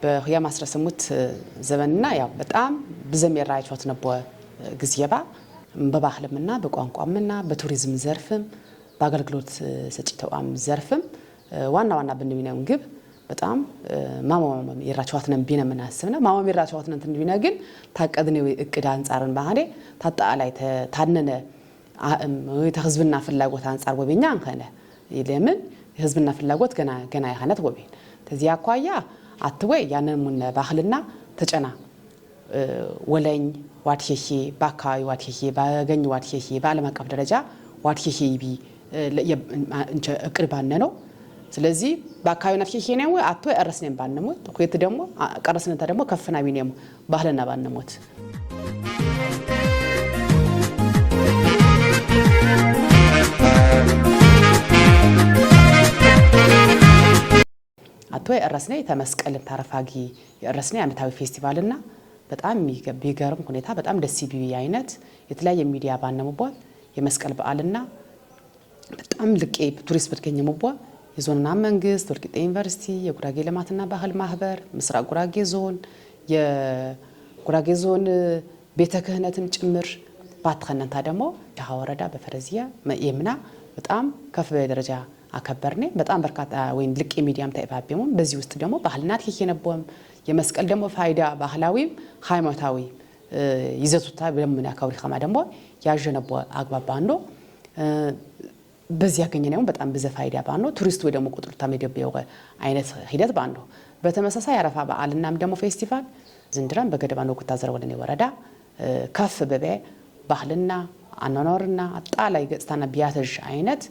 በህያ ማስረሰሙት ዘመንና ያው በጣም በዘመን ራይቾት ነበር ግዝየባ በባህልምና በቋንቋምና በቱሪዝም ዘርፍም በአገልግሎት ሰጪ ተቋም ዘርፍም ዋና ብንቢነው ግብ በጣም ማማም የራቸዋት ነን ቢነም እናስብና ማማም የራቸዋት ነን ትንቢና ግን ታቀድነው እቅድ አንፃርን ባህሌ ታጣላይ ታነነ ተህዝብና ፍላጎት አንፃር ወበኛ አንከነ ይለምን ህዝብና ፍላጎት ገና ያህነት ወበኝ ተዚያ አቋያ አትወይ ያንን ሙነ ባህልና ተጨና ወለኝ ዋትሄሄ ባካይ ዋትሄሄ ባገኝ ዋትሄሄ በዓለም አቀፍ ደረጃ ዋትሄሄ ቢ እንጨ እቅርባነ ነው ስለዚህ ባካዩና ፍሄሄ ነው አትወይ አረስነን ባንነሙ ኮየት ደግሞ ቀረስነን ደግሞ ከፍና ቢነሙ ባህልና ባንነሙት አቶይ አረስኔ ተመስቀል ታረፋጊ የአረስኔ አመታዊ ፌስቲቫልና በጣም የሚገርም ሁኔታ በጣም ደስ ይቢ አይነት የተለያየ ሚዲያ ባነሙባት የመስቀል በዓልና በጣም ልቄ ቱሪስት በተገኘሙባት የዞንና መንግስት ወልቂጤ ዩኒቨርሲቲ የጉራጌ ልማትና ባህል ማህበር ምስራቅ ጉራጌ ዞን የጉራጌ ዞን ቤተ ክህነትን ጭምር ባትከነንታ ደግሞ ያወረዳ በፈረዚያ የምና በጣም ከፍ በደረጃ አከበርኔ በጣም በርካታ ወይን ልቅ ሚዲያም ታይፋቢሙም በዚህ ውስጥ ደግሞ ባህልናት ይሄነበም የመስቀል ደግሞ ፋይዳ ባህላዊም ሃይማኖታዊ ይዘቱታ በምን ያካውሪ ከማ ደግሞ ያጀነቦ አግባባንዶ በዚህ ያገኘነው በጣም በዘ ፋይዳ ባንዶ ቱሪስት ወይ ደግሞ ቁጥሩ ታመደበው አይነት ሂደት ባንዶ በተመሳሳይ አረፋ በዓልናም ደግሞ ፌስቲቫል ዝንድራም በገደባን ወቅታ ዘረወለኔ ወረዳ ከፍ በበ ባህልና አናኖርና አጣላይ ገጽታና ቢያተጅ አይነት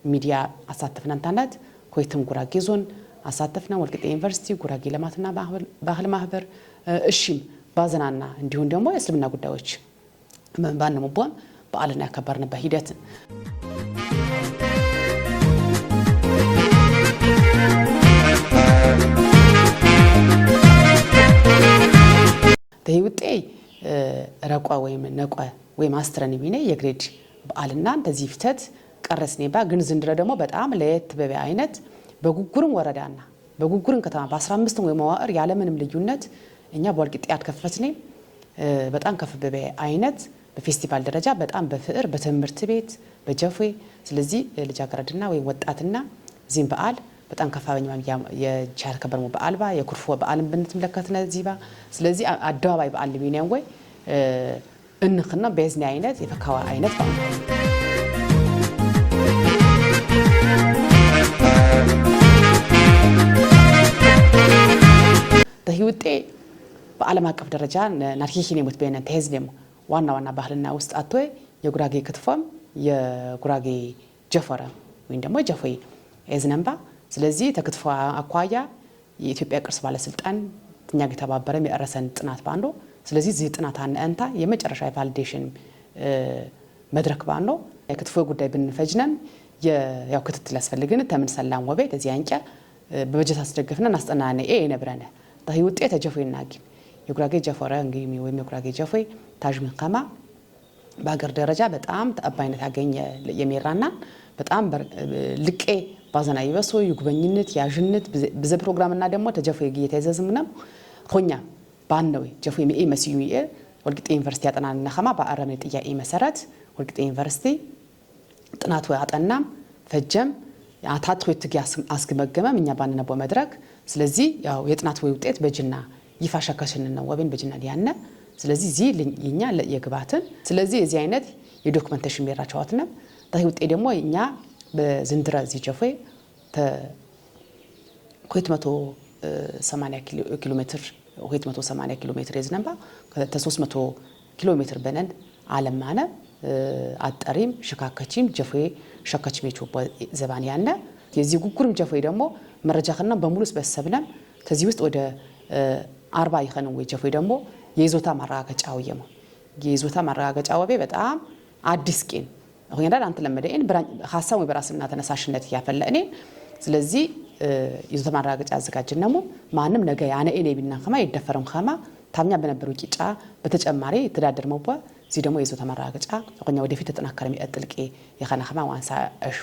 ሚዲያ አሳተፍናንታናት ኮይትም ጉራጌ ዞን አሳተፍና ወልቂጤ ዩኒቨርሲቲ ጉራጌ ልማትና ባህል ማህበር እሺም ባዘናና እንዲሁም ደግሞ የእስልምና ጉዳዮች ባንነሙቦም በዓልና ያከበርንበት ሂደት ተይውጤ ረቋ ወይም ነቋ ወይ ማስተርን ቢኔ የግሬድ በዓልና እንደዚህ ፍተት ቀረስኔባ ግን ዝንድረ ደግሞ በጣም ለየት በበ አይነት በጉጉርን ወረዳና በጉጉርን ከተማ በ15 ወይ መዋዕር ያለ ምንም ልዩነት እኛ በወልቂጤ ያከፈትኔ በጣም ከፍ በበ አይነት በፌስቲቫል ደረጃ በጣም በፍቅር በትምህርት ቤት በጀፌ ስለዚህ ልጃገረድና ወይ ወጣትና ዚም በዓል በጣም ከፋበኛ የቻር ከበርሙ በዓልባ የኩርፎ በዓልን ብንትመለከተነ ዚባ ስለዚህ አደባባይ በዓል ቢኔን ወይ እንخنا በዝኔ አይነት የፈካዋ አይነት ባንዶ ተህውጤ በዓለም አቀፍ ደረጃ ናርኪኪኔ ሙት በእነ ተህዝኔም ዋና ባህልና ውስጥ አጥቶይ የጉራጌ ክትፎም የጉራጌ ጀፈራ ወይም ደግሞ ጀፈይ እዝነምባ ስለዚህ ተክትፎ አኳያ የኢትዮጵያ ቅርስ ባለስልጣን ትኛ ገተባበረም የአረሰን ጥናት ባንዶ ስለዚህ ዚህ ጥናት አንንታ የመጨረሻ ቫሊዴሽን መድረክ ባንዶ የክትፎ ጉዳይ ብንፈጅነን ያው ክትትል ያስፈልግን ተምን ሰላም ወቤት እዚህ አንጨ በበጀት አስደግፈና ናስጠናነ የነበረነ ታሂ ውጤት ተጀፈይናጊ የጉራጌ ጀፈራ እንግዲህ ወይም የጉራጌ ጀፈይ ታጅምን ከማ በአገር ደረጃ በጣም ተአባይነት ያገኘ የሚራና በጣም ልቄ ባዘና ይበሶ ይጉበኝነት ያጅነት በዘ ፕሮግራምና ደግሞ ተጀፈይ እየተያዘዝምና ሆኛ ባንነው ጀፈይ ሚኤ መስዩ ወልቂጤ ዩኒቨርሲቲ ያጠናና ከማ በአረመ ጥያቄ መሰረት ወልቂጤ ዩኒቨርሲቲ ጥናቱ ያጠናም ፈጀም አታጥቶ ይትጋስ አስገመገመም እኛ ባንነቦ መድረክ ስለዚህ ያው የጥናት ወይ ውጤት በጅና ይፋሻከሽን ነው ወበን በጅና ያነ ስለዚህ ዚ ለኛ የግባትን ስለዚህ እዚህ አይነት የዶክመንቴሽን ሚራቻውትና ታሂ ውጤት ደግሞ እኛ በዝንድራ ዚ ጀፈይ ከ280 ኪሎ ሜትር 280 ኪሎ ሜትር የዝነባ ከ300 ኪሎ ሜትር በነን ዓለማነ አጠሪም ሽካከቺም ጀፈይ ሸካቺሜቾ ዘባን ያነ የዚህ ጉጉርም ጀፈይ ደግሞ መረጃኸና በሙሉስ በሰብለም ከዚህ ውስጥ ወደ 40 ይኸነው ወይ ጀፈይ ደግሞ የይዞታ ማረጋገጫው የይዞታ ማረጋገጫው በጣም አዲስ ቄን አሁን ያዳል አንተ ለመደን ሐሳብ ወይ በራስና ተነሳሽነት ያፈለእኔ ስለዚህ ይዞታ ማረጋገጫ አዘጋጅነሙ ማንም ነገ ያነ እኔ ቢና ከማ ይደፈረም ከማ ታምኛ በነበሩ ቂጫ በተጨማሪ ተዳደርመው እዚ ደግሞ ይዞታ ማረጋገጫ አሁን ወደፊት ተጠናከረ የሚያጥልቄ የኸና ከማ ዋንሳ እሹ